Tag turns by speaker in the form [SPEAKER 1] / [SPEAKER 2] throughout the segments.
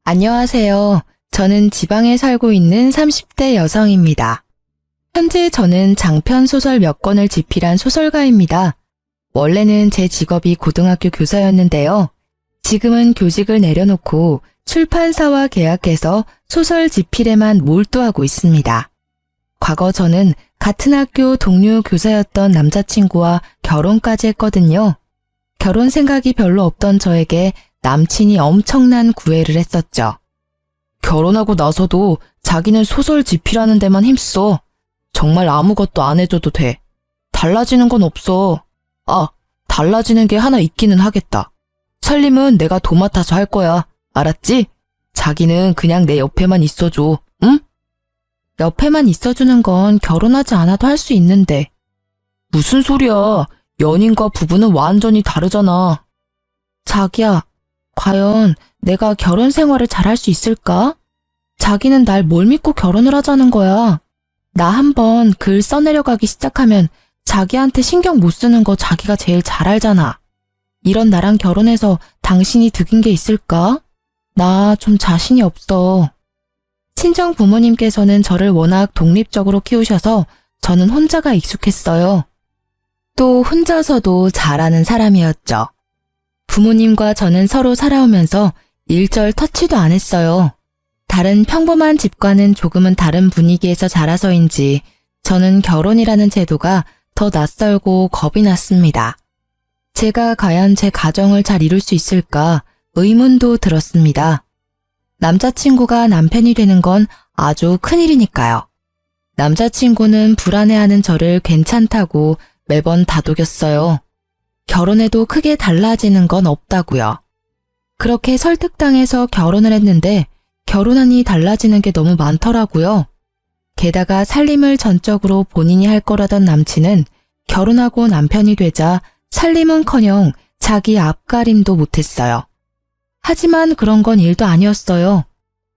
[SPEAKER 1] 안녕하세요. 저는 지방에 살고 있는 30대 여성입니다. 현재 저는 장편 소설 몇 권을 집필한 소설가입니다. 원래는 제 직업이 고등학교 교사였는데요. 지금은 교직을 내려놓고 출판사와 계약해서 소설 집필에만 몰두하고 있습니다. 과거 저는 같은 학교 동료 교사였던 남자친구와 결혼까지 했거든요. 결혼 생각이 별로 없던 저에게 남친이 엄청난 구애를 했었죠. 결혼하고 나서도 자기는 소설 집필하는 데만 힘써. 정말 아무것도 안 해줘도 돼. 달라지는 건 없어. 달라지는 게 하나 있기는 하겠다. 살림은 내가 도맡아서 할 거야. 알았지? 자기는 그냥 내 옆에만 있어줘. 응? 옆에만 있어주는 건 결혼하지 않아도 할 수 있는데. 무슨 소리야. 연인과 부부는 완전히 다르잖아. 자기야, 과연 내가 결혼 생활을 잘할 수 있을까? 자기는 날 뭘 믿고 결혼을 하자는 거야. 나 한번 글 써내려가기 시작하면 자기한테 신경 못 쓰는 거 자기가 제일 잘 알잖아. 이런 나랑 결혼해서 당신이 득인 게 있을까? 나 좀 자신이 없어. 친정 부모님께서는 저를 워낙 독립적으로 키우셔서 저는 혼자가 익숙했어요. 또 혼자서도 잘하는 사람이었죠. 부모님과 저는 서로 살아오면서 일절 터치도 안 했어요. 다른 평범한 집과는 조금은 다른 분위기에서 자라서인지 저는 결혼이라는 제도가 더 낯설고 겁이 났습니다. 제가 과연 제 가정을 잘 이룰 수 있을까 의문도 들었습니다. 남자친구가 남편이 되는 건 아주 큰일이니까요. 남자친구는 불안해하는 저를 괜찮다고 매번 다독였어요. 결혼해도 크게 달라지는 건 없다고요. 그렇게 설득당해서 결혼을 했는데 결혼하니 달라지는 게 너무 많더라고요. 게다가 살림을 전적으로 본인이 할 거라던 남친은 결혼하고 남편이 되자 살림은커녕 자기 앞가림도 못했어요. 하지만 그런 건 일도 아니었어요.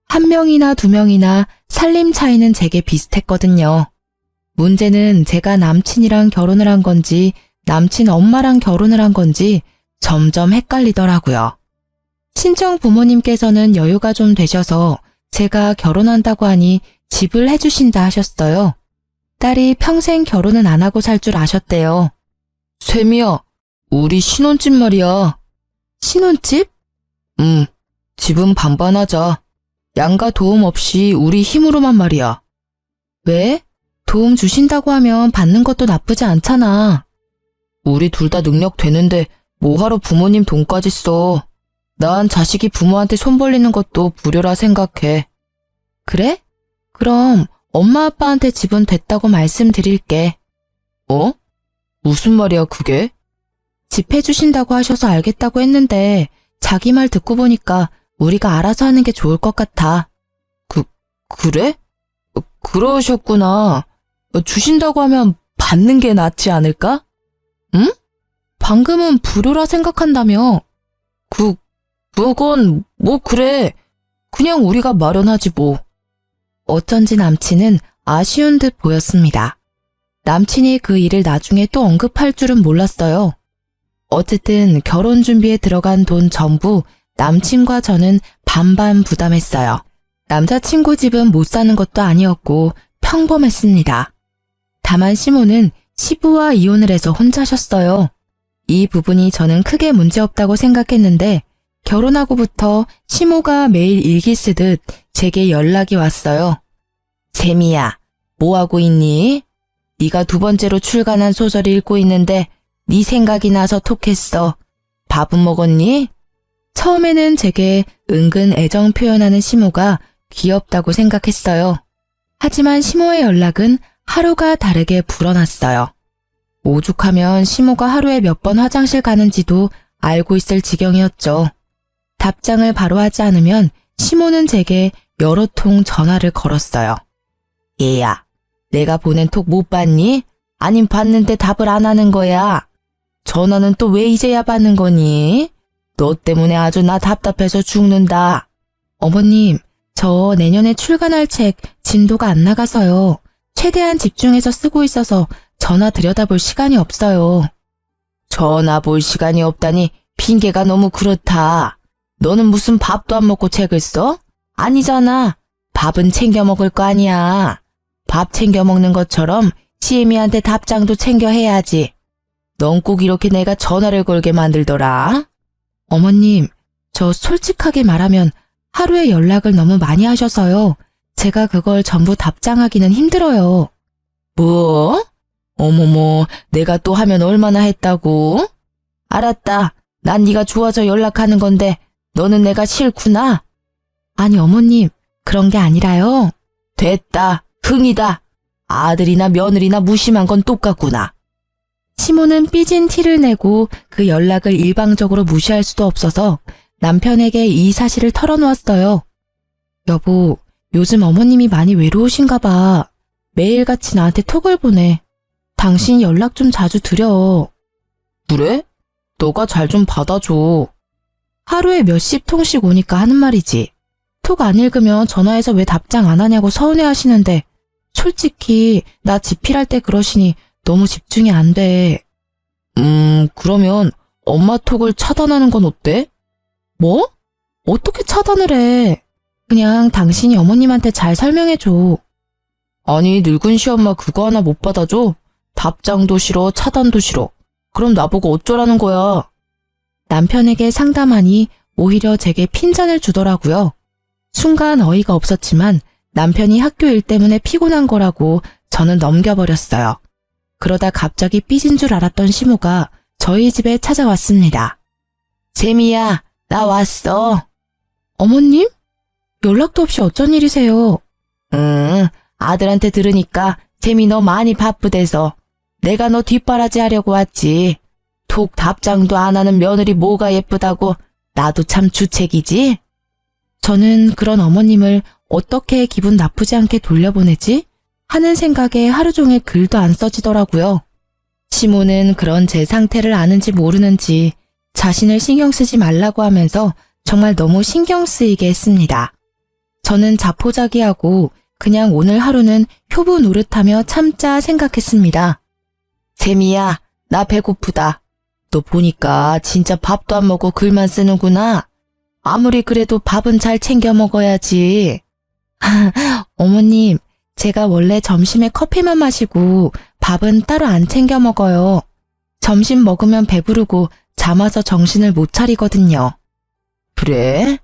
[SPEAKER 1] 한 명이나 두 명이나 살림 차이는 제게 비슷했거든요. 문제는 제가 남친이랑 결혼을 한 건지 남친 엄마랑 결혼을 한 건지 점점 헷갈리더라고요. 친정 부모님께서는 여유가 좀 되셔서 제가 결혼한다고 하니 집을 해주신다 하셨어요. 딸이 평생 결혼은 안 하고 살 줄 아셨대요. 샘이야, 우리 신혼집 말이야. 신혼집? 집은 반반하자. 양가 도움 없이 우리 힘으로만 말이야. 왜? 도움 주신다고 하면 받는 것도 나쁘지 않잖아. 우리 둘 다 능력 되는데 뭐하러 부모님 돈까지 써. 난 자식이 부모한테 손 벌리는 것도 불효라 생각해. 그래? 그럼 엄마 아빠한테 집은 됐다고 말씀드릴게. 무슨 말이야 그게? 집 해주신다고 하셔서 알겠다고 했는데 자기 말 듣고 보니까 우리가 알아서 하는 게 좋을 것 같아. 그래? 그러셨구나. 주신다고 하면 받는 게 낫지 않을까? 응? 방금은 불효라 생각한다며. 그건 뭐 그래. 그냥 우리가 마련하지 뭐. 어쩐지 남친은 아쉬운 듯 보였습니다. 남친이 그 일을 나중에 또 언급할 줄은 몰랐어요. 어쨌든 결혼 준비에 들어간 돈 전부 남친과 저는 반반 부담했어요. 남자친구 집은 못 사는 것도 아니었고 평범했습니다. 다만 시모는 시부와 이혼을 해서 혼자셨어요. 이 부분이 저는 크게 문제없다고 생각했는데 결혼하고부터 시모가 매일 일기 쓰듯 제게 연락이 왔어요. 샘이야, 뭐하고 있니? 네가 두 번째로 출간한 소설 읽고 있는데 네 생각이 나서 톡했어. 밥은 먹었니? 처음에는 제게 은근 애정 표현하는 시모가 귀엽다고 생각했어요. 하지만 시모의 연락은 하루가 다르게 불어났어요. 오죽하면 시모가 하루에 몇 번 화장실 가는지도 알고 있을 지경이었죠. 답장을 바로 하지 않으면 시모는 제게 여러 통 전화를 걸었어요. 얘야, 내가 보낸 톡 못 봤니? 아님 봤는데 답을 안 하는 거야. 전화는 또 왜 이제야 받는 거니? 너 때문에 아주 나 답답해서 죽는다. 어머님, 저 내년에 출간할 책 진도가 안 나가서요. 최대한 집중해서 쓰고 있어서 전화 들여다볼 시간이 없어요. 전화 볼 시간이 없다니 핑계가 너무 그렇다. 너는 무슨 밥도 안 먹고 책을 써? 아니잖아. 밥은 챙겨 먹을 거 아니야. 밥 챙겨 먹는 것처럼 시애미한테 답장도 챙겨 해야지. 넌 꼭 이렇게 내가 전화를 걸게 만들더라. 어머님, 저 솔직하게 말하면 하루에 연락을 너무 많이 하셔서요. 제가 그걸 전부 답장하기는 힘들어요. 뭐? 어머머, 내가 또 하면 얼마나 했다고? 알았다. 난 네가 좋아서 연락하는 건데 너는 내가 싫구나. 아니 어머님, 그런 게 아니라요. 됐다. 흥이다. 아들이나 며느리나 무심한 건 똑같구나. 시모는 삐진 티를 내고 그 연락을 일방적으로 무시할 수도 없어서 남편에게 이 사실을 털어놓았어요. 여보, 요즘 어머님이 많이 외로우신가 봐. 매일같이 나한테 톡을 보내. 당신 연락 좀 자주 드려. 그래? 너가 잘 좀 받아줘. 하루에 몇십 통씩 오니까 하는 말이지. 톡 안 읽으면 전화해서 왜 답장 안 하냐고 서운해 하시는데 솔직히 나 지필할 때 그러시니 너무 집중이 안 돼. 그러면 엄마 톡을 차단하는 건 어때? 뭐? 어떻게 차단을 해? 그냥 당신이 어머님한테 잘 설명해줘. 아니, 늙은 시엄마 그거 하나 못 받아줘? 답장도 싫어, 차단도 싫어. 그럼 나보고 어쩌라는 거야? 남편에게 상담하니 오히려 제게 핀잔을 주더라고요. 순간 어이가 없었지만 남편이 학교 일 때문에 피곤한 거라고 저는 넘겨버렸어요. 그러다 갑자기 삐진 줄 알았던 시모가 저희 집에 찾아왔습니다. 재미야, 나 왔어. 어머님? 연락도 없이 어쩐 일이세요? 아들한테 들으니까 재미 너 많이 바쁘대서 내가 너 뒷바라지 하려고 왔지. 톡 답장도 안 하는 며느리 뭐가 예쁘다고. 나도 참 주책이지? 저는 그런 어머님을 어떻게 기분 나쁘지 않게 돌려보내지? 하는 생각에 하루 종일 글도 안 써지더라고요. 시모는 그런 제 상태를 아는지 모르는지 자신을 신경 쓰지 말라고 하면서 정말 너무 신경 쓰이게 했습니다. 저는 자포자기하고 그냥 오늘 하루는 효부 노릇하며 참자 생각했습니다. 재미야, 나 배고프다. 너 보니까 진짜 밥도 안 먹고 글만 쓰는구나. 아무리 그래도 밥은 잘 챙겨 먹어야지. 어머님, 제가 원래 점심에 커피만 마시고 밥은 따로 안 챙겨 먹어요. 점심 먹으면 배부르고 잠 와서 정신을 못 차리거든요. 그래?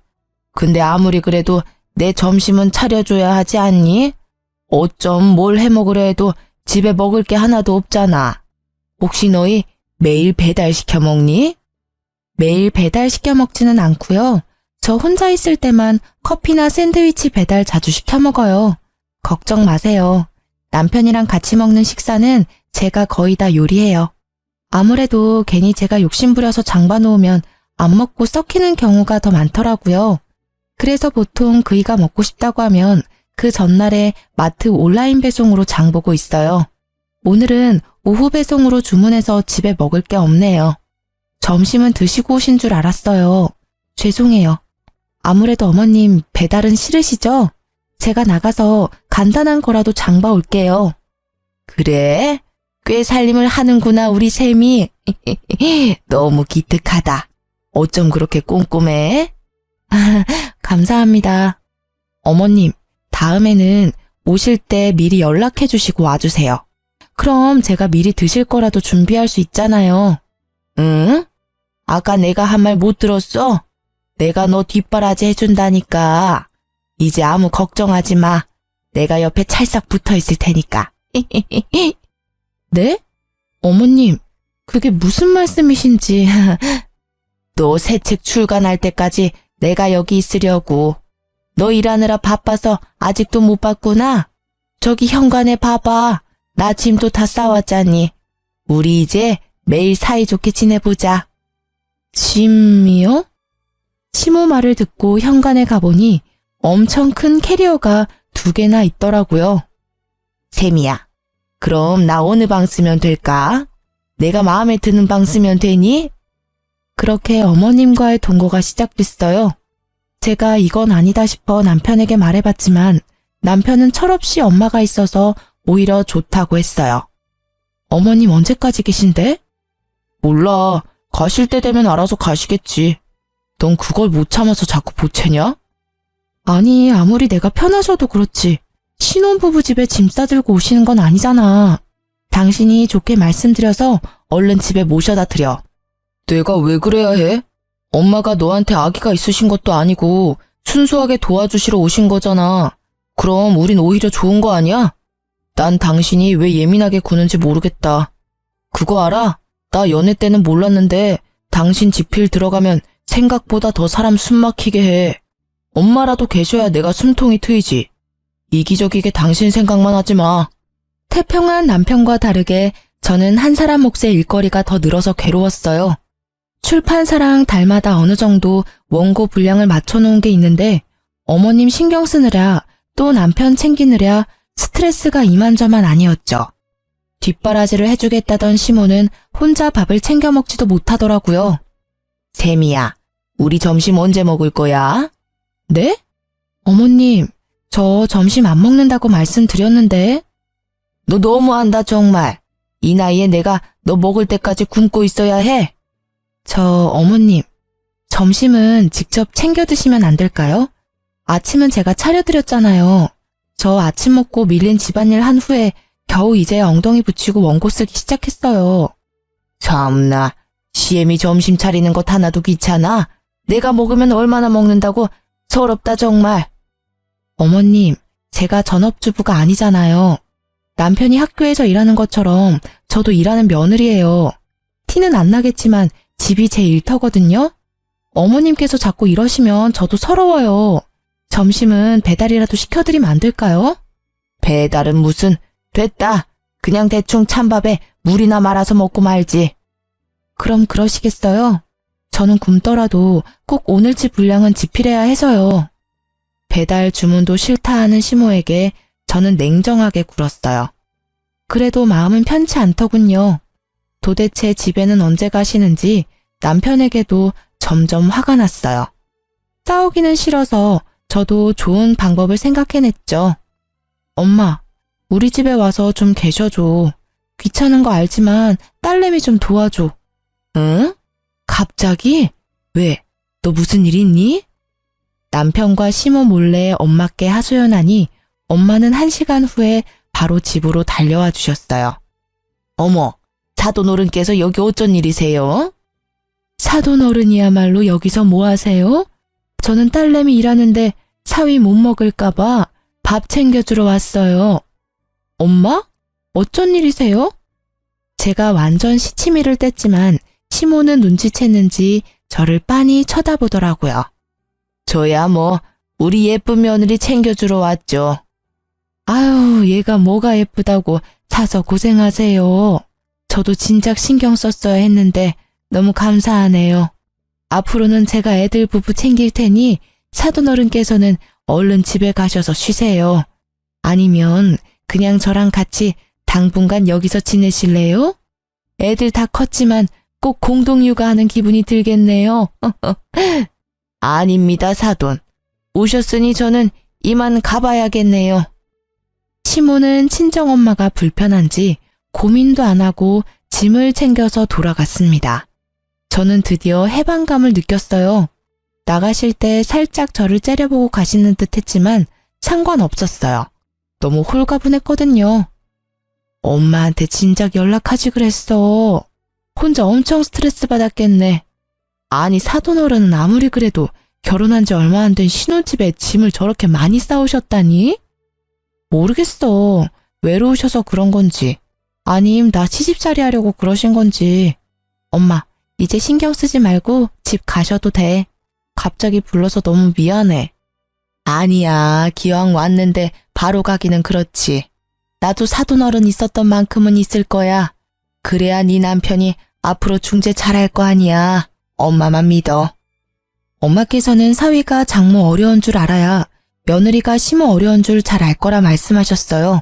[SPEAKER 1] 근데 아무리 그래도 내 점심은 차려줘야 하지 않니? 어쩜 뭘 해먹으려 해도 집에 먹을 게 하나도 없잖아. 혹시 너희 매일 배달시켜 먹니? 매일 배달시켜 먹지는 않고요. 저 혼자 있을 때만 커피나 샌드위치 배달 자주 시켜 먹어요. 걱정 마세요. 남편이랑 같이 먹는 식사는 제가 거의 다 요리해요. 아무래도 괜히 제가 욕심부려서 장봐놓으면 안 먹고 썩히는 경우가 더 많더라고요. 그래서 보통 그이가 먹고 싶다고 하면 그 전날에 마트 온라인 배송으로 장보고 있어요. 오늘은 오후 배송으로 주문해서 집에 먹을 게 없네요. 점심은 드시고 오신 줄 알았어요. 죄송해요. 아무래도 어머님 배달은 싫으시죠? 제가 나가서 간단한 거라도 장봐 올게요. 그래? 꽤 살림을 하는구나 우리 셈이. 너무 기특하다. 어쩜 그렇게 꼼꼼해? 감사합니다. 어머님, 다음에는 오실 때 미리 연락해 주시고 와주세요. 그럼 제가 미리 드실 거라도 준비할 수 있잖아요. 응? 아까 내가 한 말 못 들었어? 내가 너 뒷바라지 해준다니까. 이제 아무 걱정하지 마. 내가 옆에 찰싹 붙어 있을 테니까. 네? 어머님, 그게 무슨 말씀이신지. 너 새 책 출간할 때까지 내가 여기 있으려고. 너 일하느라 바빠서 아직도 못 봤구나. 저기 현관에 봐봐. 나 짐도 다 싸왔잖니. 우리 이제 매일 사이좋게 지내보자. 짐이요? 시모 말을 듣고 현관에 가보니 엄청 큰 캐리어가 2개나 있더라고요. 샘이야, 그럼 나 어느 방 쓰면 될까? 내가 마음에 드는 방 쓰면 되니? 그렇게 어머님과의 동거가 시작됐어요. 제가 이건 아니다 싶어 남편에게 말해봤지만 남편은 철없이 엄마가 있어서 오히려 좋다고 했어요. 어머님 언제까지 계신데? 몰라. 가실 때 되면 알아서 가시겠지. 넌 그걸 못 참아서 자꾸 보채냐? 아니, 아무리 내가 편하셔도 그렇지. 신혼부부 집에 짐 싸들고 오시는 건 아니잖아. 당신이 좋게 말씀드려서 얼른 집에 모셔다 드려. 내가 왜 그래야 해? 엄마가 너한테 아기가 있으신 것도 아니고 순수하게 도와주시러 오신 거잖아. 그럼 우린 오히려 좋은 거 아니야? 난 당신이 왜 예민하게 구는지 모르겠다. 그거 알아? 나 연애 때는 몰랐는데 당신 지필 들어가면 생각보다 더 사람 숨 막히게 해. 엄마라도 계셔야 내가 숨통이 트이지. 이기적이게 당신 생각만 하지 마. 태평한 남편과 다르게 저는 한 사람 몫의 일거리가 더 늘어서 괴로웠어요. 출판사랑 달마다 어느 정도 원고 분량을 맞춰놓은 게 있는데 어머님 신경 쓰느라 또 남편 챙기느라 스트레스가 이만저만 아니었죠. 뒷바라지를 해주겠다던 시모는 혼자 밥을 챙겨 먹지도 못하더라고요. 세미야, 우리 점심 언제 먹을 거야? 네? 어머님, 저 점심 안 먹는다고 말씀드렸는데. 너 너무한다 정말. 이 나이에 내가 너 먹을 때까지 굶고 있어야 해? 어머님, 점심은 직접 챙겨 드시면 안 될까요? 아침은 제가 차려드렸잖아요. 저 아침 먹고 밀린 집안일 한 후에 겨우 이제 엉덩이 붙이고 원고 쓰기 시작했어요. 참나, 시엠이 점심 차리는 것 하나도 귀찮아. 내가 먹으면 얼마나 먹는다고. 서럽다 정말. 어머님, 제가 전업주부가 아니잖아요. 남편이 학교에서 일하는 것처럼 저도 일하는 며느리예요. 티는 안 나겠지만 집이 제 일터거든요. 어머님께서 자꾸 이러시면 저도 서러워요. 점심은 배달이라도 시켜드리면 안 될까요? 배달은 무슨. 됐다. 그냥 대충 찬밥에 물이나 말아서 먹고 말지. 그럼 그러시겠어요? 저는 굶더라도 꼭 오늘치 분량은 지필해야 해서요. 배달 주문도 싫다 하는 시모에게 저는 냉정하게 굴었어요. 그래도 마음은 편치 않더군요. 도대체 집에는 언제 가시는지 남편에게도 점점 화가 났어요. 싸우기는 싫어서 저도 좋은 방법을 생각해냈죠. 엄마, 우리 집에 와서 좀 계셔줘. 귀찮은 거 알지만 딸내미 좀 도와줘. 응? 갑자기? 왜? 너 무슨 일 있니? 남편과 시모 몰래 엄마께 하소연하니 엄마는 1시간 후에 바로 집으로 달려와 주셨어요. 어머, 사돈어른께서 여기 어쩐 일이세요? 사돈어른이야말로 여기서 뭐 하세요? 저는 딸내미 일하는데 사위 못 먹을까봐 밥 챙겨주러 왔어요. 엄마? 어쩐 일이세요? 제가 완전 시치미를 뗐지만 시모는 눈치챘는지 저를 빤히 쳐다보더라고요. 저야 뭐 우리 예쁜 며느리 챙겨주러 왔죠. 아유, 얘가 뭐가 예쁘다고 사서 고생하세요. 저도 진작 신경 썼어야 했는데 너무 감사하네요. 앞으로는 제가 애들 부부 챙길 테니 사돈어른께서는 얼른 집에 가셔서 쉬세요. 아니면 그냥 저랑 같이 당분간 여기서 지내실래요? 애들 다 컸지만 꼭 공동육아하는 기분이 들겠네요. 아닙니다, 사돈. 오셨으니 저는 이만 가봐야겠네요. 시모는 친정엄마가 불편한지 고민도 안 하고 짐을 챙겨서 돌아갔습니다. 저는 드디어 해방감을 느꼈어요. 나가실 때 살짝 저를 째려보고 가시는 듯 했지만 상관없었어요. 너무 홀가분했거든요. 엄마한테 진작 연락하지 그랬어. 혼자 엄청 스트레스 받았겠네. 아니, 사돈어른은 아무리 그래도 결혼한 지 얼마 안 된 신혼집에 짐을 저렇게 많이 싸우셨다니? 모르겠어. 외로우셔서 그런 건지 아님 나 시집살이 하려고 그러신 건지. 엄마, 이제 신경 쓰지 말고 집 가셔도 돼. 갑자기 불러서 너무 미안해. 아니야, 기왕 왔는데 바로 가기는 그렇지. 나도 사돈어른 있었던 만큼은 있을 거야. 그래야 네 남편이 앞으로 중재 잘할 거 아니야. 엄마만 믿어. 엄마께서는 사위가 장모 어려운 줄 알아야 며느리가 시모 어려운 줄 잘 알 거라 말씀하셨어요.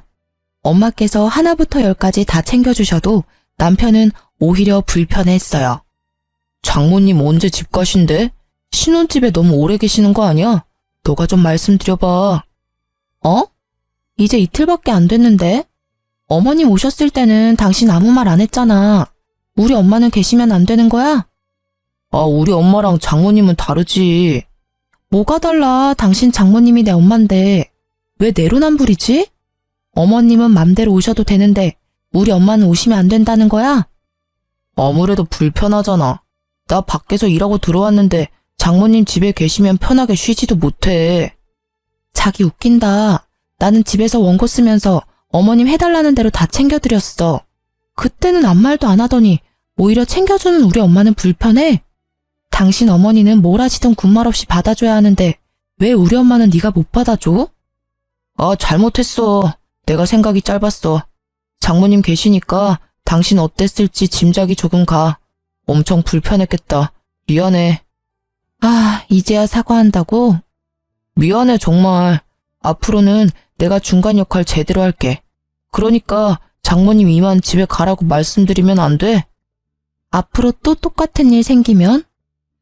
[SPEAKER 1] 엄마께서 하나부터 10까지 다 챙겨주셔도 남편은 오히려 불편했어요. 장모님 언제 집 가신대? 신혼집에 너무 오래 계시는 거 아니야? 너가 좀 말씀드려봐. 어? 이제 이틀밖에 안 됐는데? 어머님 오셨을 때는 당신 아무 말 안 했잖아. 우리 엄마는 계시면 안 되는 거야? 우리 엄마랑 장모님은 다르지. 뭐가 달라? 당신 장모님이 내 엄만데. 왜 내로남불이지? 어머님은 맘대로 오셔도 되는데 우리 엄마는 오시면 안 된다는 거야? 아무래도 불편하잖아. 나 밖에서 일하고 들어왔는데 장모님 집에 계시면 편하게 쉬지도 못해. 자기 웃긴다. 나는 집에서 원고 쓰면서 어머님 해달라는 대로 다 챙겨드렸어. 그때는 아무 말도 안 하더니 오히려 챙겨주는 우리 엄마는 불편해? 당신 어머니는 뭘 하시든 군말 없이 받아줘야 하는데 왜 우리 엄마는 네가 못 받아줘? 잘못했어. 내가 생각이 짧았어. 장모님 계시니까 당신 어땠을지 짐작이 조금 가. 엄청 불편했겠다. 미안해. 이제야 사과한다고? 미안해 정말. 앞으로는 내가 중간 역할 제대로 할게. 그러니까 장모님 이만 집에 가라고 말씀드리면 안 돼? 앞으로 또 똑같은 일 생기면?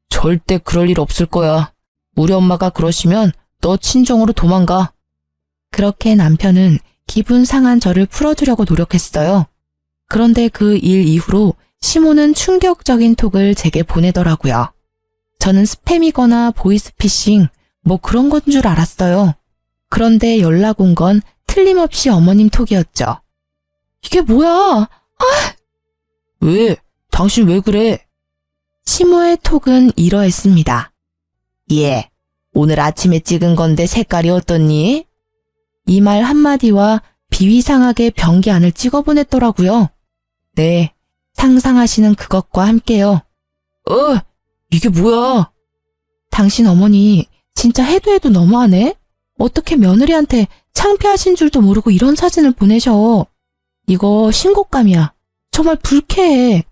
[SPEAKER 1] 절대 그럴 일 없을 거야. 우리 엄마가 그러시면 너 친정으로 도망가. 그렇게 남편은 기분 상한 저를 풀어주려고 노력했어요. 그런데 그 일 이후로 시모는 충격적인 톡을 제게 보내더라고요. 저는 스팸이거나 보이스피싱 뭐 그런 건 줄 알았어요. 그런데 연락 온 건 틀림없이 어머님 톡이었죠. 이게 뭐야? 왜? 당신 왜 그래? 시모의 톡은 이러했습니다. 예, 오늘 아침에 찍은 건데 색깔이 어떻니? 이 말 한마디와 비위상하게 변기 안을 찍어보냈더라고요. 네, 상상하시는 그것과 함께요. 이게 뭐야? 당신 어머니 진짜 해도 너무하네? 어떻게 며느리한테 창피하신 줄도 모르고 이런 사진을 보내셔. 이거 신곡감이야. 정말 불쾌해.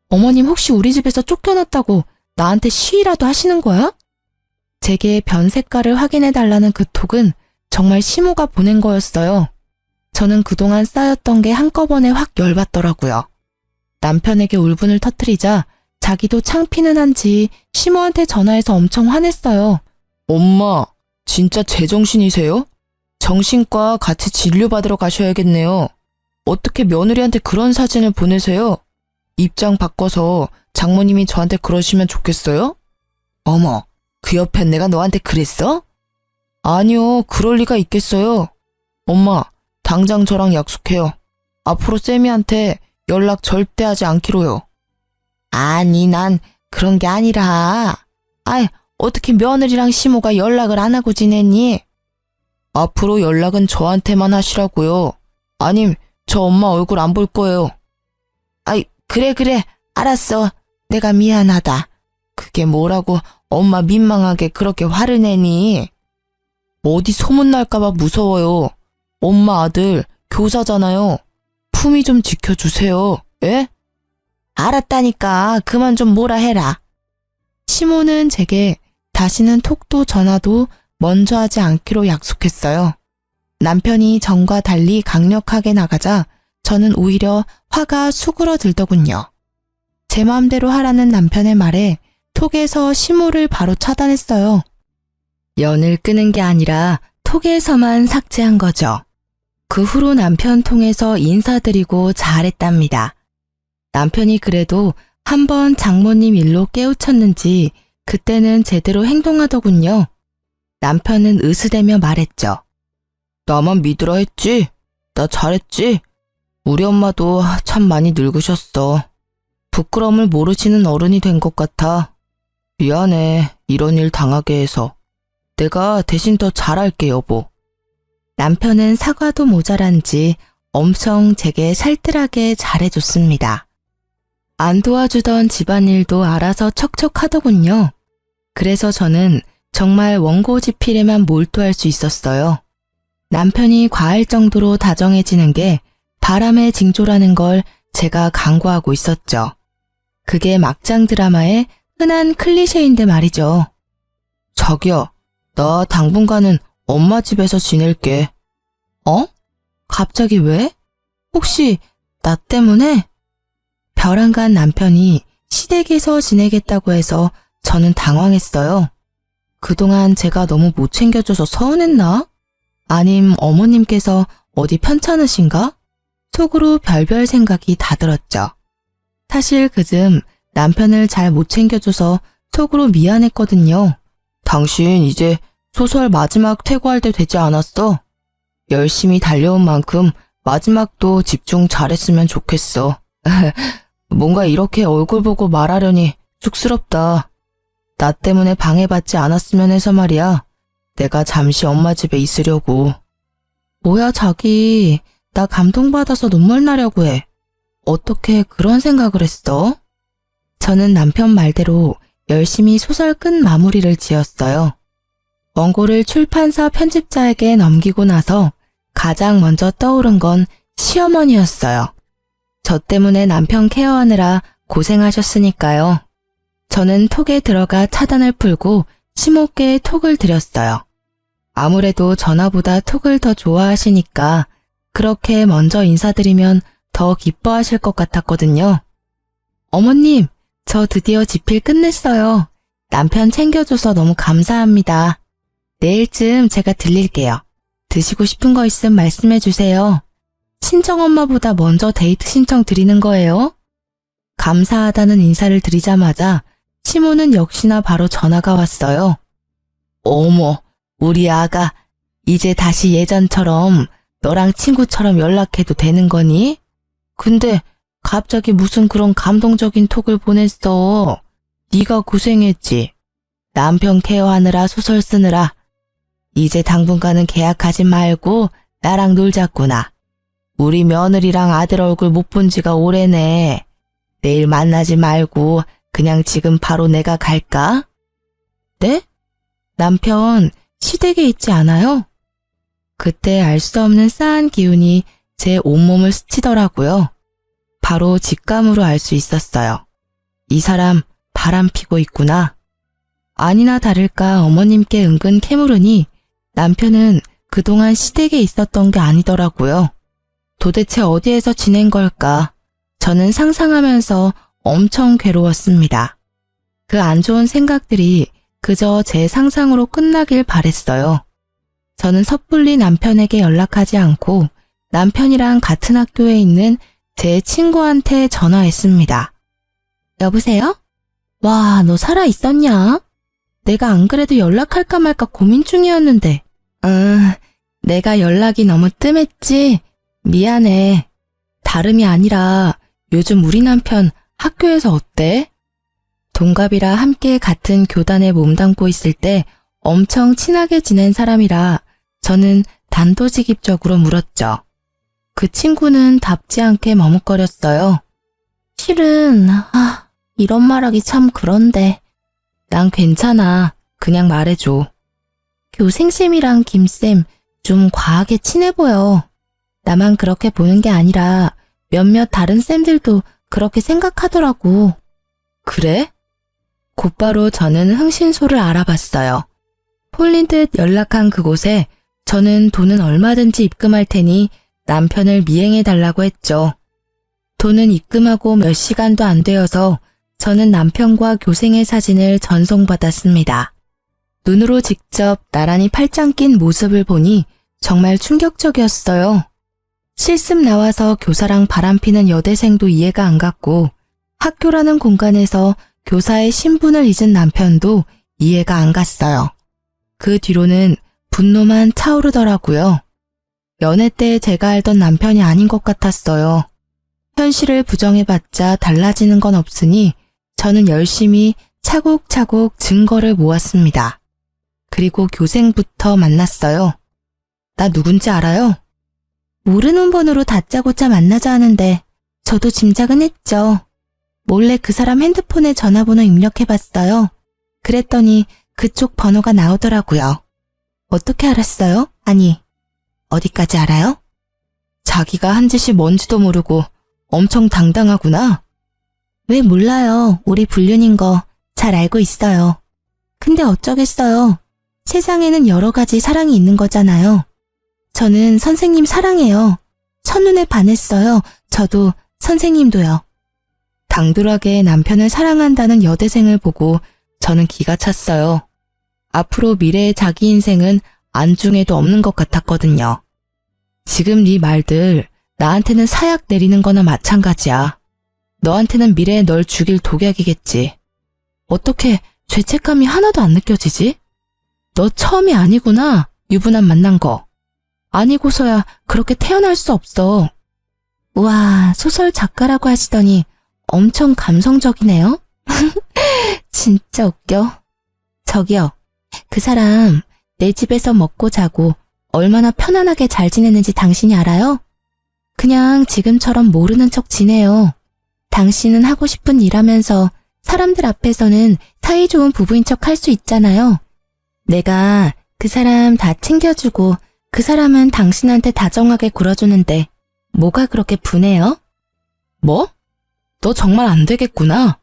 [SPEAKER 1] 어머님 혹시 우리 집에서 쫓겨났다고 나한테 시위라도 하시는 거야? 제게 변 색깔을 확인해달라는 그 톡은 정말 시모가 보낸 거였어요. 저는 그동안 쌓였던 게 한꺼번에 확 열받더라고요. 남편에게 울분을 터뜨리자 자기도 창피는 한지 시모한테 전화해서 엄청 화냈어요. 엄마, 진짜 제정신이세요? 정신과 같이 진료받으러 가셔야겠네요. 어떻게 며느리한테 그런 사진을 보내세요? 입장 바꿔서 장모님이 저한테 그러시면 좋겠어요? 어머, 그 옆에 내가 너한테 그랬어? 아니요, 그럴 리가 있겠어요. 엄마, 당장 저랑 약속해요. 앞으로 쌤이한테 연락 절대 하지 않기로요. 아니, 난 그런 게 아니라. 어떻게 며느리랑 시모가 연락을 안 하고 지냈니? 앞으로 연락은 저한테만 하시라고요. 아님, 저 엄마 얼굴 안 볼 거예요. 그래, 알았어. 내가 미안하다. 그게 뭐라고 엄마 민망하게 그렇게 화를 내니? 어디 소문날까봐 무서워요. 엄마 아들 교사잖아요. 품위 좀 지켜주세요. 예? 알았다니까 그만 좀 뭐라 해라. 시모는 제게 다시는 톡도 전화도 먼저 하지 않기로 약속했어요. 남편이 전과 달리 강력하게 나가자 저는 오히려 화가 수그러들더군요. 제 마음대로 하라는 남편의 말에 톡에서 시모를 바로 차단했어요. 연을 끄는 게 아니라 톡에서만 삭제한 거죠. 그 후로 남편 통해서 인사드리고 잘했답니다. 남편이 그래도 한번 장모님 일로 깨우쳤는지 그때는 제대로 행동하더군요. 남편은 으스대며 말했죠. 나만 믿으라 했지? 나 잘했지? 우리 엄마도 참 많이 늙으셨어. 부끄러움을 모르시는 어른이 된 것 같아. 미안해, 이런 일 당하게 해서. 내가 대신 더 잘할게, 여보. 남편은 사과도 모자란지 엄청 제게 살뜰하게 잘해줬습니다. 안 도와주던 집안일도 알아서 척척 하더군요. 그래서 저는 정말 원고지필에만 몰두할 수 있었어요. 남편이 과할 정도로 다정해지는 게 바람의 징조라는 걸 제가 간과하고 있었죠. 그게 막장 드라마의 흔한 클리셰인데 말이죠. 자기야, 나 당분간은 엄마 집에서 지낼게. 갑자기 왜? 혹시 나 때문에? 벼랑간 남편이 시댁에서 지내겠다고 해서 저는 당황했어요. 그동안 제가 너무 못 챙겨줘서 서운했나? 아님 어머님께서 어디 편찮으신가? 속으로 별별 생각이 다 들었죠. 사실 그즘 남편을 잘 못 챙겨줘서 속으로 미안했거든요. 당신 이제 소설 마지막 퇴고할 때 되지 않았어? 열심히 달려온 만큼 마지막도 집중 잘했으면 좋겠어. 뭔가 이렇게 얼굴 보고 말하려니 쑥스럽다. 나 때문에 방해받지 않았으면 해서 말이야. 내가 잠시 엄마 집에 있으려고. 뭐야 자기, 나 감동받아서 눈물 나려고 해. 어떻게 그런 생각을 했어? 저는 남편 말대로 열심히 소설 끝 마무리를 지었어요. 원고를 출판사 편집자에게 넘기고 나서 가장 먼저 떠오른 건 시어머니였어요. 저 때문에 남편 케어하느라 고생하셨으니까요. 저는 톡에 들어가 차단을 풀고 심호께 톡을 드렸어요. 아무래도 전화보다 톡을 더 좋아하시니까 그렇게 먼저 인사드리면 더 기뻐하실 것 같았거든요. 어머님, 저 드디어 집필 끝냈어요. 남편 챙겨줘서 너무 감사합니다. 내일쯤 제가 들릴게요. 드시고 싶은 거 있으면 말씀해 주세요. 친정엄마보다 먼저 데이트 신청 드리는 거예요? 감사하다는 인사를 드리자마자 시모는 역시나 바로 전화가 왔어요. 어머, 우리 아가 이제 다시 예전처럼 너랑 친구처럼 연락해도 되는 거니? 근데 갑자기 무슨 그런 감동적인 톡을 보냈어. 네가 고생했지. 남편 케어하느라 소설 쓰느라. 이제 당분간은 계약하지 말고 나랑 놀자꾸나. 우리 며느리랑 아들 얼굴 못 본 지가 오래네. 내일 만나지 말고 그냥 지금 바로 내가 갈까? 네? 남편 시댁에 있지 않아요? 그때 알 수 없는 싸한 기운이 제 온몸을 스치더라고요. 바로 직감으로 알 수 있었어요. 이 사람 바람 피고 있구나. 아니나 다를까 어머님께 은근 캐물으니 남편은 그동안 시댁에 있었던 게 아니더라고요. 도대체 어디에서 지낸 걸까? 저는 상상하면서 엄청 괴로웠습니다. 그 안 좋은 생각들이 그저 제 상상으로 끝나길 바랬어요. 저는 섣불리 남편에게 연락하지 않고 남편이랑 같은 학교에 있는 제 친구한테 전화했습니다. 여보세요? 와, 너 살아있었냐? 내가 안 그래도 연락할까 말까 고민 중이었는데. 내가 연락이 너무 뜸했지? 미안해. 다름이 아니라 요즘 우리 남편 학교에서 어때? 동갑이라 함께 같은 교단에 몸담고 있을 때 엄청 친하게 지낸 사람이라 저는 단도직입적으로 물었죠. 그 친구는 답지 않게 머뭇거렸어요. 실은 이런 말하기 참 그런데. 난 괜찮아. 그냥 말해줘. 교생쌤이랑 김쌤 좀 과하게 친해 보여. 나만 그렇게 보는 게 아니라 몇몇 다른 쌤들도 그렇게 생각하더라고. 그래? 곧바로 저는 흥신소를 알아봤어요. 홀린 듯 연락한 그곳에 저는 돈은 얼마든지 입금할 테니 남편을 미행해달라고 했죠. 돈은 입금하고 몇 시간도 안 되어서 저는 남편과 교생의 사진을 전송받았습니다. 눈으로 직접 나란히 팔짱 낀 모습을 보니 정말 충격적이었어요. 실습 나와서 교사랑 바람피는 여대생도 이해가 안 갔고 학교라는 공간에서 교사의 신분을 잊은 남편도 이해가 안 갔어요. 그 뒤로는 분노만 차오르더라고요. 연애 때 제가 알던 남편이 아닌 것 같았어요. 현실을 부정해봤자 달라지는 건 없으니 저는 열심히 차곡차곡 증거를 모았습니다. 그리고 교생부터 만났어요. 나 누군지 알아요? 모르는 번호로 다짜고짜 만나자 하는데 저도 짐작은 했죠. 몰래 그 사람 핸드폰에 전화번호 입력해봤어요. 그랬더니 그쪽 번호가 나오더라고요. 어떻게 알았어요? 아니, 어디까지 알아요? 자기가 한 짓이 뭔지도 모르고 엄청 당당하구나. 왜 몰라요. 우리 불륜인 거 잘 알고 있어요. 근데 어쩌겠어요. 세상에는 여러 가지 사랑이 있는 거잖아요. 저는 선생님 사랑해요. 첫눈에 반했어요. 저도 선생님도요. 당돌하게 남편을 사랑한다는 여대생을 보고 저는 기가 찼어요. 앞으로 미래의 자기 인생은 안중에도 없는 것 같았거든요. 지금 네 말들 나한테는 사약 내리는 거나 마찬가지야. 너한테는 미래에 널 죽일 독약이겠지. 어떻게 죄책감이 하나도 안 느껴지지? 너 처음이 아니구나, 유부남 만난 거. 아니고서야 그렇게 태어날 수 없어. 우와, 소설 작가라고 하시더니 엄청 감성적이네요? 진짜 웃겨. 저기요, 그 사람 내 집에서 먹고 자고 얼마나 편안하게 잘 지내는지 당신이 알아요? 그냥 지금처럼 모르는 척 지내요. 당신은 하고 싶은 일 하면서 사람들 앞에서는 사이좋은 부부인 척 할 수 있잖아요. 내가 그 사람 다 챙겨주고 그 사람은 당신한테 다정하게 굴어주는데 뭐가 그렇게 분해요? 뭐? 너 정말 안 되겠구나.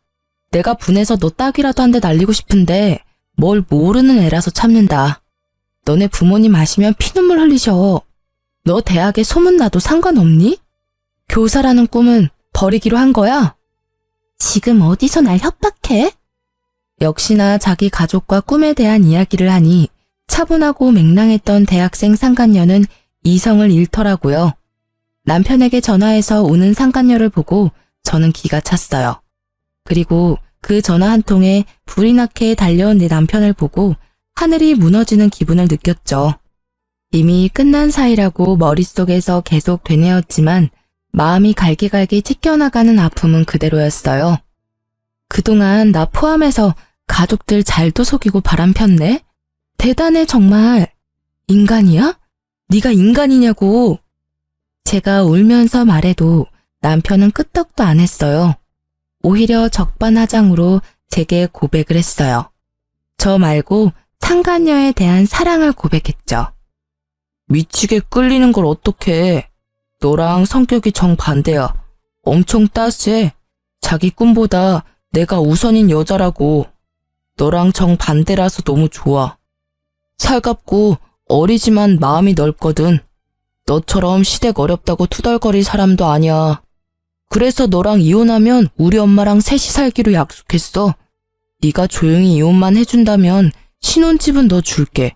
[SPEAKER 1] 내가 분해서 너 딱이라도 한 대 날리고 싶은데 뭘 모르는 애라서 참는다. 너네 부모님 아시면 피눈물 흘리셔. 너 대학에 소문나도 상관없니? 교사라는 꿈은 버리기로 한 거야? 지금 어디서 날 협박해? 역시나 자기 가족과 꿈에 대한 이야기를 하니 차분하고 맹랑했던 대학생 상간녀는 이성을 잃더라고요. 남편에게 전화해서 오는 상간녀를 보고 저는 기가 찼어요. 그리고 그 전화 한 통에 불이 나게 달려온 내 남편을 보고 하늘이 무너지는 기분을 느꼈죠. 이미 끝난 사이라고 머릿속에서 계속 되뇌었지만 마음이 갈기갈기 찢겨나가는 아픔은 그대로였어요. 그동안 나 포함해서 가족들 잘도 속이고 바람폈네? 대단해 정말. 인간이야? 네가 인간이냐고. 제가 울면서 말해도 남편은 끄떡도 안 했어요. 오히려 적반하장으로 제게 고백을 했어요. 저 말고 상간녀에 대한 사랑을 고백했죠. 미치게 끌리는 걸 어떡해. 너랑 성격이 정반대야. 엄청 따스해. 자기 꿈보다 내가 우선인 여자라고. 너랑 정반대라서 너무 좋아. 살갑고 어리지만 마음이 넓거든. 너처럼 시댁 어렵다고 투덜거릴 사람도 아니야. 그래서 너랑 이혼하면 우리 엄마랑 셋이 살기로 약속했어. 네가 조용히 이혼만 해준다면 신혼집은 너 줄게.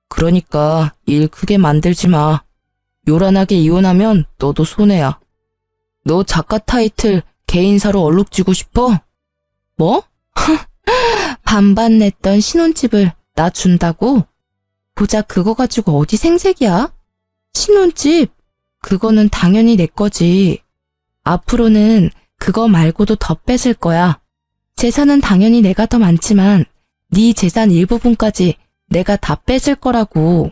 [SPEAKER 1] 그러니까 일 크게 만들지 마. 요란하게 이혼하면 너도 손해야. 너 작가 타이틀 개인사로 얼룩지고 싶어? 뭐? 반반 냈던 신혼집을 나 준다고? 고작 그거 가지고 어디 생색이야? 신혼집? 그거는 당연히 내 거지. 앞으로는 그거 말고도 더 뺏을 거야. 재산은 당연히 내가 더 많지만 네 재산 일부분까지 내가 다 뺏을 거라고.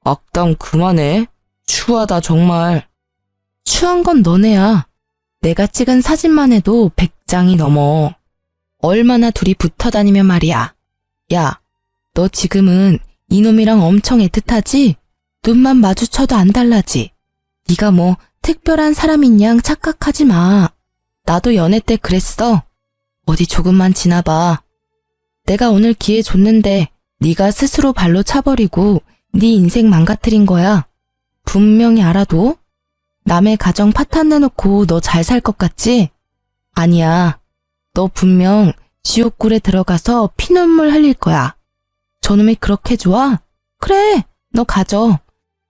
[SPEAKER 1] 악담 그만해. 추하다 정말. 추한 건 너네야. 내가 찍은 사진만 해도 100장이 넘어. 얼마나 둘이 붙어 다니면 말이야. 야, 너 지금은 이놈이랑 엄청 애틋하지? 눈만 마주쳐도 안 달라지? 네가 뭐 특별한 사람인 양 착각하지 마. 나도 연애 때 그랬어. 어디 조금만 지나봐. 내가 오늘 기회 줬는데 네가 스스로 발로 차버리고 네 인생 망가뜨린 거야. 분명히 알아도? 남의 가정 파탄 내놓고 너 잘 살 것 같지? 아니야. 너 분명 지옥굴에 들어가서 피눈물 흘릴 거야. 저놈이 그렇게 좋아? 그래, 너 가져.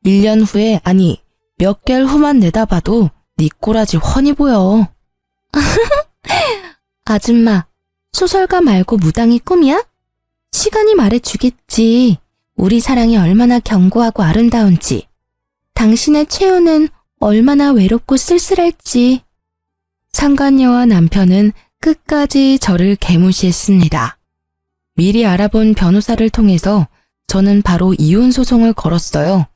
[SPEAKER 1] 1년 후에, 아니 몇 개월 후만 내다봐도 네 꼬라지 훤히 보여. 아줌마, 소설가 말고 무당이 꿈이야? 시간이 말해주겠지. 우리 사랑이 얼마나 견고하고 아름다운지. 당신의 최후는 얼마나 외롭고 쓸쓸할지. 상간녀와 남편은 끝까지 저를 개무시했습니다. 미리 알아본 변호사를 통해서 저는 바로 이혼 소송을 걸었어요.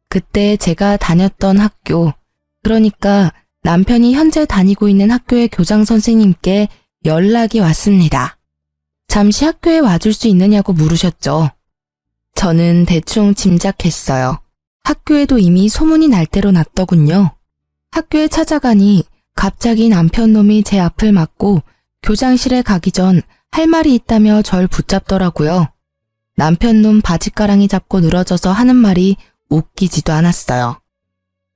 [SPEAKER 1] 그때 제가 다녔던 학교, 그러니까 남편이 현재 다니고 있는 학교의 교장 선생님께 연락이 왔습니다. 잠시 학교에 와줄 수 있느냐고 물으셨죠. 저는 대충 짐작했어요. 학교에도 이미 소문이 날 대로 났더군요. 학교에 찾아가니 갑자기 남편 놈이 제 앞을 막고 교장실에 가기 전 할 말이 있다며 절 붙잡더라고요. 남편 놈 바지가랑이 잡고 늘어져서 하는 말이 웃기지도 않았어요.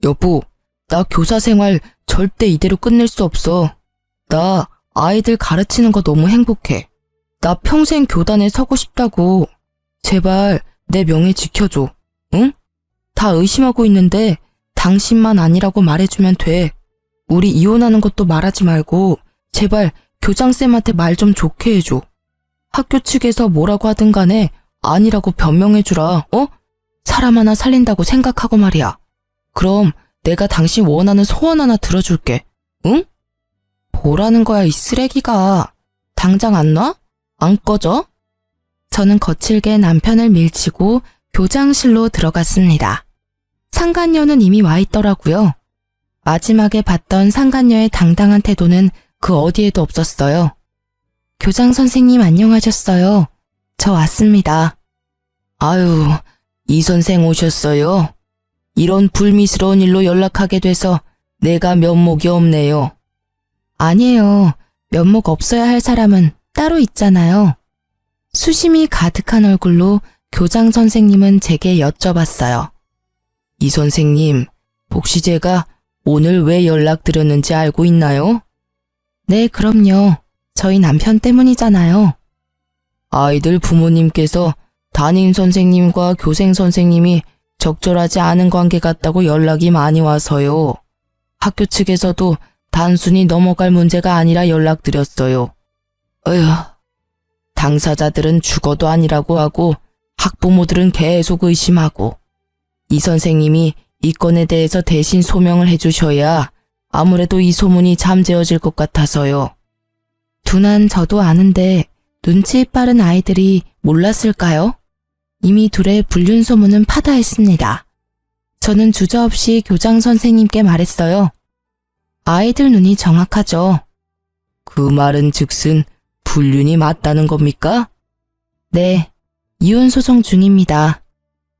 [SPEAKER 1] 여보, 나 교사 생활 절대 이대로 끝낼 수 없어. 나 아이들 가르치는 거 너무 행복해. 나 평생 교단에 서고 싶다고. 제발 내 명예 지켜줘. 응? 다 의심하고 있는데 당신만 아니라고 말해주면 돼. 우리 이혼하는 것도 말하지 말고 제발 교장쌤한테 말 좀 좋게 해줘. 학교 측에서 뭐라고 하든 간에 아니라고 변명해주라, 어? 사람 하나 살린다고 생각하고 말이야. 그럼 내가 당신 원하는 소원 하나 들어줄게, 응? 뭐라는 거야, 이 쓰레기가. 당장 안 놔? 안 꺼져? 저는 거칠게 남편을 밀치고 교장실로 들어갔습니다. 상간녀는 이미 와 있더라고요. 마지막에 봤던 상간녀의 당당한 태도는 그 어디에도 없었어요. 교장 선생님 안녕하셨어요. 저 왔습니다. 아유, 이 선생 오셨어요. 이런 불미스러운 일로 연락하게 돼서 내가 면목이 없네요. 아니에요. 면목 없어야 할 사람은 따로 있잖아요. 수심이 가득한 얼굴로 교장 선생님은 제게 여쭤봤어요. 이 선생님, 혹시 제가 오늘 왜 연락드렸는지 알고 있나요? 네, 그럼요. 저희 남편 때문이잖아요. 아이들 부모님께서 담임 선생님과 교생 선생님이 적절하지 않은 관계 같다고 연락이 많이 와서요. 학교 측에서도 단순히 넘어갈 문제가 아니라 연락드렸어요. 어휴, 당사자들은 죽어도 아니라고 하고 학부모들은 계속 의심하고 이 선생님이 이 건에 대해서 대신 소명을 해주셔야 아무래도 이 소문이 잠재워질 것 같아서요. 둔한 저도 아는데 눈치 빠른 아이들이 몰랐을까요? 이미 둘의 불륜 소문은 파다했습니다. 저는 주저없이 교장 선생님께 말했어요. 아이들 눈이 정확하죠. 그 말은 즉슨 불륜이 맞다는 겁니까? 네, 이혼 소송 중입니다.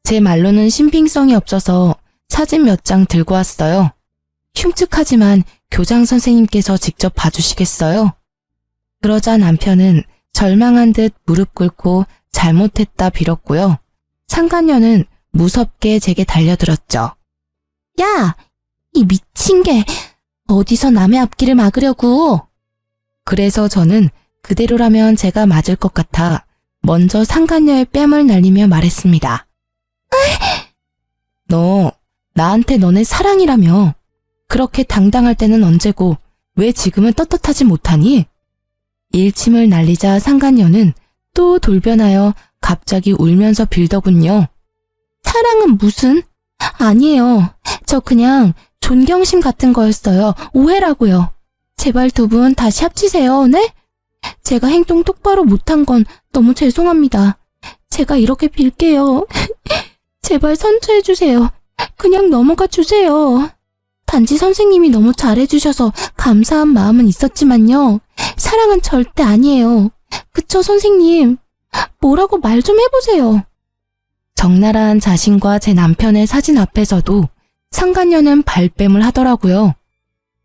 [SPEAKER 1] 제 말로는 신빙성이 없어서 사진 몇 장 들고 왔어요. 흉측하지만 교장 선생님께서 직접 봐주시겠어요? 그러자 남편은 절망한 듯 무릎 꿇고 잘못했다 빌었고요. 상간녀는 무섭게 제게 달려들었죠. 야, 이 미친 게 어디서 남의 앞길을 막으려고. 그래서 저는 그대로라면 제가 맞을 것 같아 먼저 상간녀의 뺨을 날리며 말했습니다. 너 나한테 너네 사랑이라며. 그렇게 당당할 때는 언제고 왜 지금은 떳떳하지 못하니? 일침을 날리자 상간녀는 또 돌변하여 갑자기 울면서 빌더군요. 사랑은 무슨? 아니에요. 저 그냥 존경심 같은 거였어요. 오해라고요. 제발 두 분 다시 합치세요, 네? 제가 행동 똑바로 못한 건 너무 죄송합니다. 제가 이렇게 빌게요. 제발 선처해주세요. 그냥 넘어가 주세요. 단지 선생님이 너무 잘해주셔서 감사한 마음은 있었지만요. 사랑은 절대 아니에요. 그쵸, 선생님? 뭐라고 말 좀 해보세요. 적나라한 자신과 제 남편의 사진 앞에서도 상간녀는 발뺌을 하더라고요.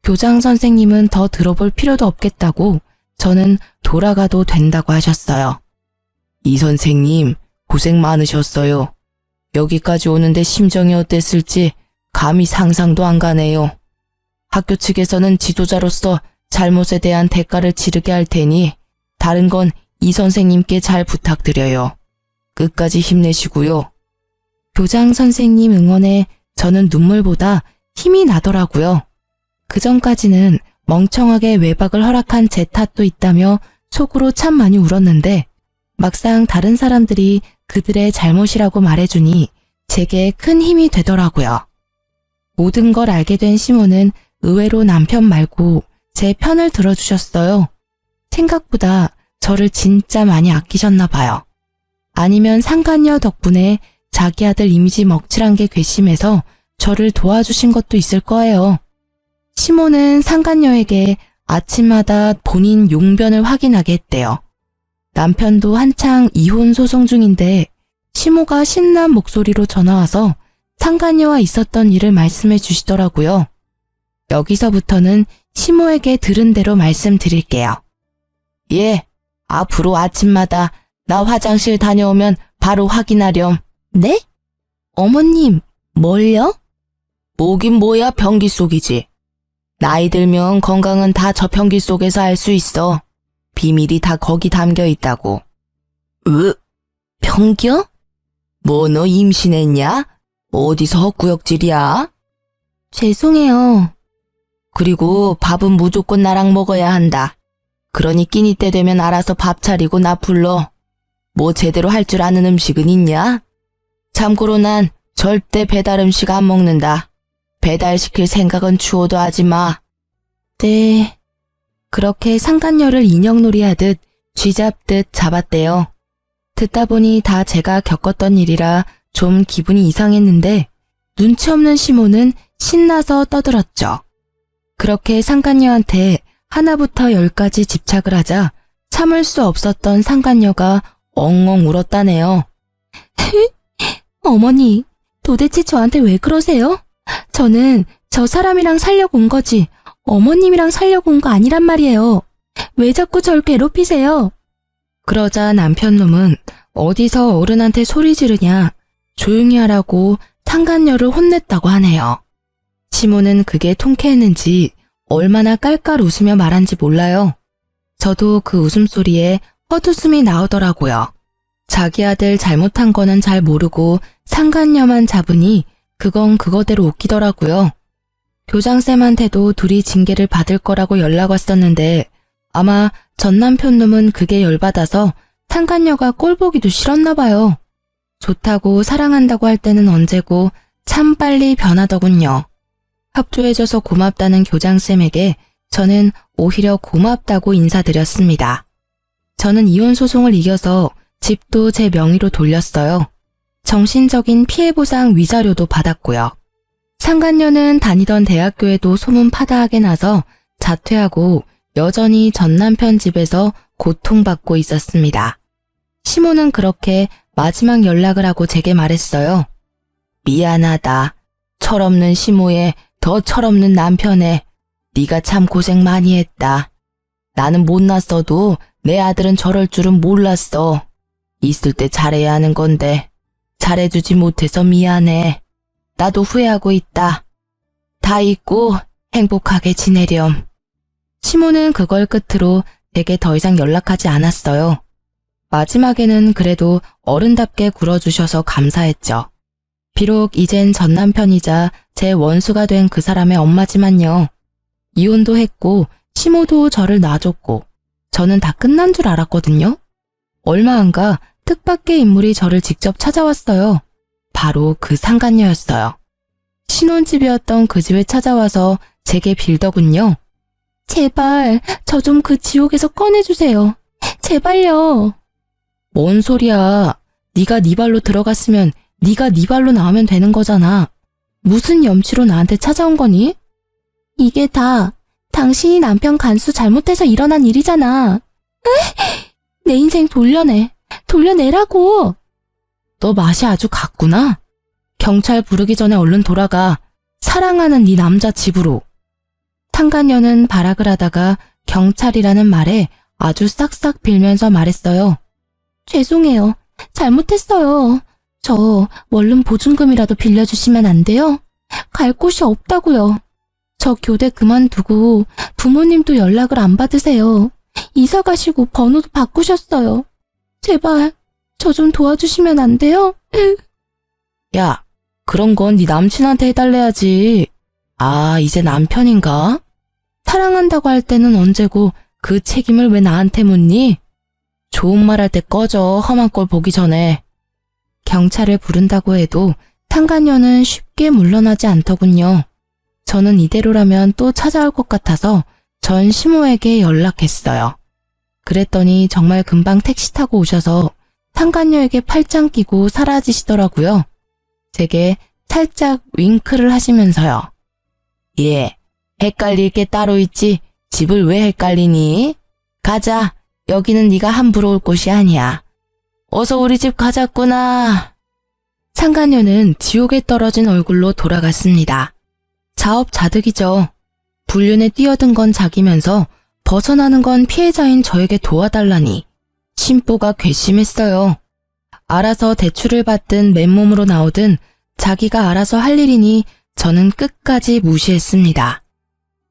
[SPEAKER 1] 교장 선생님은 더 들어볼 필요도 없겠다고 저는 돌아가도 된다고 하셨어요. 이 선생님 고생 많으셨어요. 여기까지 오는데 심정이 어땠을지 감히 상상도 안 가네요. 학교 측에서는 지도자로서 잘못에 대한 대가를 치르게 할 테니 다른 건 이 선생님께 잘 부탁드려요. 끝까지 힘내시고요. 교장 선생님 응원에 저는 눈물보다 힘이 나더라고요. 그전까지는 멍청하게 외박을 허락한 제 탓도 있다며 속으로 참 많이 울었는데 막상 다른 사람들이 그들의 잘못이라고 말해주니 제게 큰 힘이 되더라고요. 모든 걸 알게 된 시모는 의외로 남편 말고 제 편을 들어주셨어요. 생각보다 저를 진짜 많이 아끼셨나 봐요. 아니면 상간녀 덕분에 자기 아들 이미지 먹칠한 게 괘씸해서 저를 도와주신 것도 있을 거예요. 시모는 상간녀에게 아침마다 본인 용변을 확인하게 했대요. 남편도 한창 이혼 소송 중인데 시모가 신난 목소리로 전화와서 상간녀와 있었던 일을 말씀해 주시더라고요. 여기서부터는 시모에게 들은 대로 말씀드릴게요. 예, 앞으로 아침마다 나 화장실 다녀오면 바로 확인하렴. 네? 어머님, 뭘요? 뭐긴 뭐야, 변기 속이지. 나이 들면 건강은 다 저 변기 속에서 알 수 있어. 비밀이 다 거기 담겨 있다고. 변기요? 뭐 너 임신했냐? 어디서 헛구역질이야? 죄송해요. 그리고 밥은 무조건 나랑 먹어야 한다. 그러니 끼니 때 되면 알아서 밥 차리고 나 불러. 뭐 제대로 할 줄 아는 음식은 있냐? 참고로 난 절대 배달 음식 안 먹는다. 배달시킬 생각은 추호도 하지 마. 네. 그렇게 상간녀를 인형놀이 하듯 쥐잡듯 잡았대요. 듣다 보니 다 제가 겪었던 일이라 좀 기분이 이상했는데 눈치 없는 시모는 신나서 떠들었죠. 그렇게 상간녀한테 하나부터 열까지 집착을 하자 참을 수 없었던 상간녀가 엉엉 울었다네요. 어머니, 도대체 저한테 왜 그러세요? 저는 저 사람이랑 살려고 온 거지 어머님이랑 살려고 온 거 아니란 말이에요. 왜 자꾸 절 괴롭히세요? 그러자 남편놈은 어디서 어른한테 소리 지르냐 조용히 하라고 상간녀를 혼냈다고 하네요. 시모는 그게 통쾌했는지 얼마나 깔깔 웃으며 말한지 몰라요. 저도 그 웃음소리에 헛웃음이 나오더라고요. 자기 아들 잘못한 거는 잘 모르고 상간녀만 잡으니 그건 그거대로 웃기더라고요. 교장쌤한테도 둘이 징계를 받을 거라고 연락 왔었는데 아마 전 남편놈은 그게 열받아서 상간녀가 꼴보기도 싫었나 봐요. 좋다고 사랑한다고 할 때는 언제고 참 빨리 변하더군요. 협조해줘서 고맙다는 교장쌤에게 저는 오히려 고맙다고 인사드렸습니다. 저는 이혼 소송을 이겨서 집도 제 명의로 돌렸어요. 정신적인 피해보상 위자료도 받았고요. 상간녀는 다니던 대학교에도 소문 파다하게 나서 자퇴하고 여전히 전 남편 집에서 고통받고 있었습니다. 시모는 그렇게 마지막 연락을 하고 제게 말했어요. 미안하다. 철없는 시모에 더 철없는 남편에 네가 참 고생 많이 했다. 나는 못났어도 내 아들은 저럴 줄은 몰랐어. 있을 때 잘해야 하는 건데 잘해주지 못해서 미안해. 나도 후회하고 있다. 다 잊고 행복하게 지내렴. 시모는 그걸 끝으로 제게 더 이상 연락하지 않았어요. 마지막에는 그래도 어른답게 굴어주셔서 감사했죠. 비록 이젠 전 남편이자 제 원수가 된 그 사람의 엄마지만요. 이혼도 했고 시모도 저를 놔줬고 저는 다 끝난 줄 알았거든요. 얼마 안가 뜻밖의 인물이 저를 직접 찾아왔어요. 바로 그 상간녀였어요. 신혼집이었던 그 집에 찾아와서 제게 빌더군요. 제발 저 좀 그 지옥에서 꺼내주세요. 제발요. 뭔 소리야. 네가 네 발로 들어갔으면 네가 네 발로 나오면 되는 거잖아. 무슨 염치로 나한테 찾아온 거니? 이게 다 당신이 남편 간수 잘못해서 일어난 일이잖아. 내 인생 돌려내라고. 너 맛이 아주 갔구나. 경찰 부르기 전에 얼른 돌아가. 사랑하는 네 남자 집으로. 상간녀는 발악을 하다가 경찰이라는 말에 아주 싹싹 빌면서 말했어요. 죄송해요. 잘못했어요. 저 원룸 보증금이라도 빌려주시면 안 돼요? 갈 곳이 없다고요. 저 교대 그만두고 부모님도 연락을 안 받으세요. 이사 가시고 번호도 바꾸셨어요. 제발 저 좀 도와주시면 안 돼요? 야, 그런 건 네 남친한테 해달래야지. 아, 이제 남편인가? 사랑한다고 할 때는 언제고 그 책임을 왜 나한테 묻니? 좋은 말 할 때 꺼져, 험한 꼴 보기 전에. 경찰을 부른다고 해도 상간녀는 쉽게 물러나지 않더군요. 저는 이대로라면 또 찾아올 것 같아서 전 시모에게 연락했어요. 그랬더니 정말 금방 택시 타고 오셔서 상간녀에게 팔짱 끼고 사라지시더라고요. 제게 살짝 윙크를 하시면서요. 예, 헷갈릴 게 따로 있지. 집을 왜 헷갈리니? 가자. 여기는 네가 함부로 올 곳이 아니야. 어서 우리 집 가자꾸나. 상간녀는 지옥에 떨어진 얼굴로 돌아갔습니다. 자업자득이죠. 불륜에 뛰어든 건 자기면서 벗어나는 건 피해자인 저에게 도와달라니. 심보가 괘씸했어요. 알아서 대출을 받든 맨몸으로 나오든 자기가 알아서 할 일이니 저는 끝까지 무시했습니다.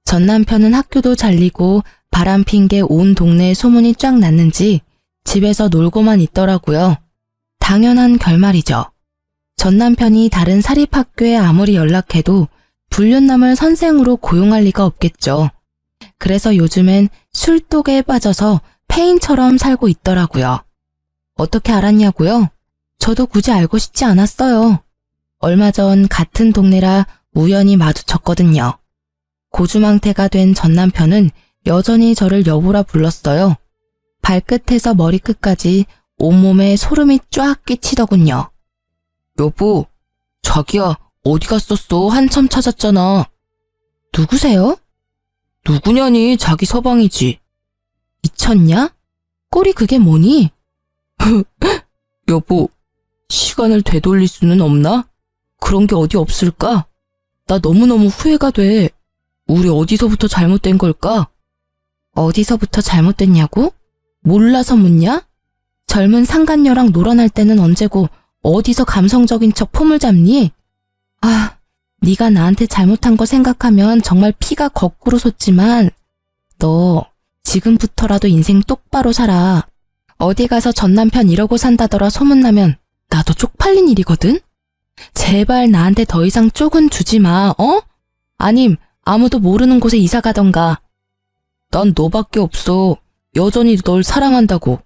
[SPEAKER 1] 전 남편은 학교도 잘리고 바람 핀 게 온 동네에 소문이 쫙 났는지 집에서 놀고만 있더라고요. 당연한 결말이죠. 전 남편이 다른 사립학교에 아무리 연락해도 불륜남을 선생으로 고용할 리가 없겠죠. 그래서 요즘엔 술독에 빠져서 폐인처럼 살고 있더라고요. 어떻게 알았냐고요? 저도 굳이 알고 싶지 않았어요. 얼마 전 같은 동네라 우연히 마주쳤거든요. 고주망태가 된 전 남편은 여전히 저를 여보라 불렀어요. 발끝에서 머리끝까지 온몸에 소름이 쫙 끼치더군요. 여보, 자기야, 어디 갔었어? 한참 찾았잖아. 누구세요? 누구냐니, 자기 서방이지. 미쳤냐? 꼴이 그게 뭐니? 여보, 시간을 되돌릴 수는 없나? 그런 게 어디 없을까? 나 너무너무 후회가 돼. 우리 어디서부터 잘못된 걸까? 어디서부터 잘못됐냐고? 몰라서 묻냐? 젊은 상간녀랑 놀아날 때는 언제고 어디서 감성적인 척 폼을 잡니? 아, 네가 나한테 잘못한 거 생각하면 정말 피가 거꾸로 솟지만 너 지금부터라도 인생 똑바로 살아. 어디 가서 전 남편 이러고 산다더라 소문나면 나도 쪽팔린 일이거든? 제발 나한테 더 이상 쪽은 주지 마, 어? 아님 아무도 모르는 곳에 이사 가던가. 난 너밖에 없어. 여전히 널 사랑한다고.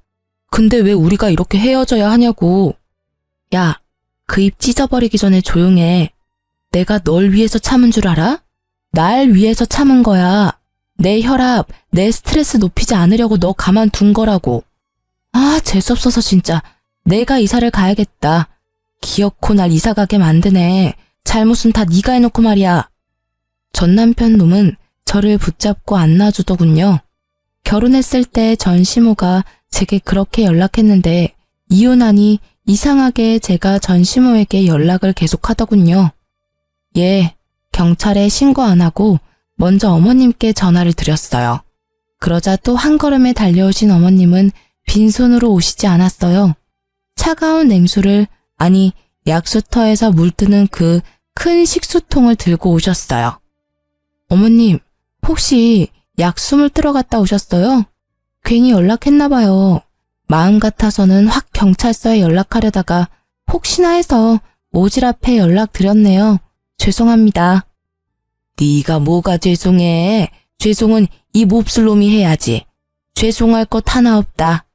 [SPEAKER 1] 근데 왜 우리가 이렇게 헤어져야 하냐고. 야, 그 입 찢어버리기 전에 조용해. 내가 널 위해서 참은 줄 알아? 날 위해서 참은 거야. 내 혈압, 내 스트레스 높이지 않으려고 너 가만둔 거라고. 아, 재수없어서 진짜. 내가 이사를 가야겠다. 기어코 날 이사 가게 만드네. 잘못은 다 네가 해놓고 말이야. 전 남편 놈은 저를 붙잡고 안 놔주더군요. 결혼했을 때 전 시모가 제게 그렇게 연락했는데 이혼하니 이상하게 제가 전 시모에게 연락을 계속하더군요. 예, 경찰에 신고 안 하고 먼저 어머님께 전화를 드렸어요. 그러자 또 한 걸음에 달려오신 어머님은 빈손으로 오시지 않았어요. 차가운 냉수를, 아니 약수터에서 물뜨는 그 큰 식수통을 들고 오셨어요. 어머님, 혹시 약숨을 뜨러 갔다 오셨어요? 괜히 연락했나 봐요. 마음 같아서는 확 경찰서에 연락하려다가 혹시나 해서 오지랖에 연락드렸네요. 죄송합니다. 네가 뭐가 죄송해. 죄송은 이 몹쓸 놈이 해야지. 죄송할 것 하나 없다.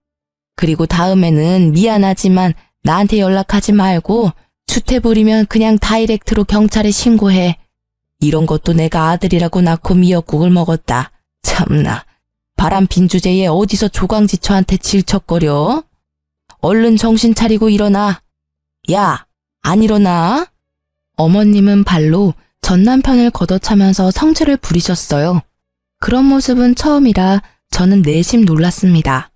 [SPEAKER 1] 그리고 다음에는 미안하지만 나한테 연락하지 말고 주태 부리면 그냥 다이렉트로 경찰에 신고해. 이런 것도 내가 아들이라고 낳고 미역국을 먹었다. 참나. 바람핀 주제에 어디서 조강지처한테 질척거려? 얼른 정신 차리고 일어나. 야, 안 일어나? 어머님은 발로 전 남편을 걷어차면서 성질을 부리셨어요. 그런 모습은 처음이라 저는 내심 놀랐습니다.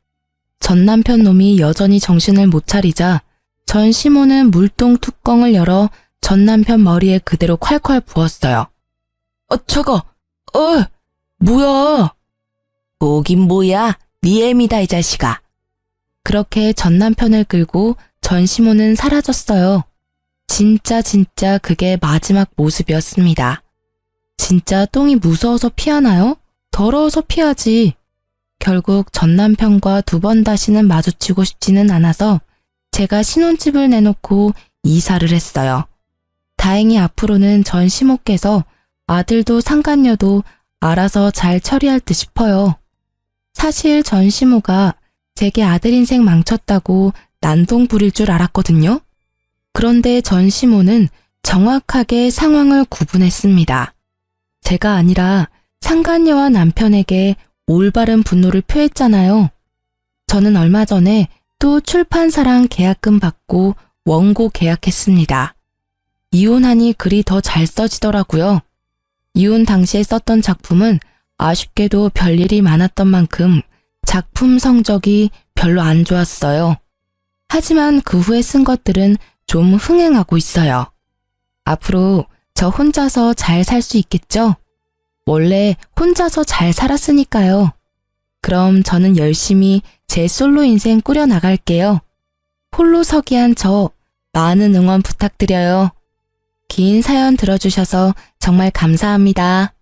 [SPEAKER 1] 전 남편 놈이 여전히 정신을 못 차리자 전 시모는 물통 뚜껑을 열어 전 남편 머리에 그대로 콸콸 부었어요. 차가, 뭐야? 뭐긴 뭐야? 네 애미다 이 자식아. 그렇게 전 남편을 끌고 전 시모는 사라졌어요. 진짜 그게 마지막 모습이었습니다. 진짜 똥이 무서워서 피하나요? 더러워서 피하지. 결국 전 남편과 두 번 다시는 마주치고 싶지는 않아서 제가 신혼집을 내놓고 이사를 했어요. 다행히 앞으로는 전 시모께서 아들도 상간녀도 알아서 잘 처리할 듯 싶어요. 사실 전 시모가 제게 아들 인생 망쳤다고 난동 부릴 줄 알았거든요. 그런데 전 시모는 정확하게 상황을 구분했습니다. 제가 아니라 상간녀와 남편에게 올바른 분노를 표했잖아요. 저는 얼마 전에 또 출판사랑 계약금 받고 원고 계약했습니다. 이혼하니 글이 더 잘 써지더라고요. 이혼 당시에 썼던 작품은 아쉽게도 별일이 많았던 만큼 작품 성적이 별로 안 좋았어요. 하지만 그 후에 쓴 것들은 좀 흥행하고 있어요. 앞으로 저 혼자서 잘 살 수 있겠죠? 원래 혼자서 잘 살았으니까요. 그럼 저는 열심히 제 솔로 인생 꾸려나갈게요. 홀로서기한 저 많은 응원 부탁드려요. 긴 사연 들어주셔서 정말 감사합니다.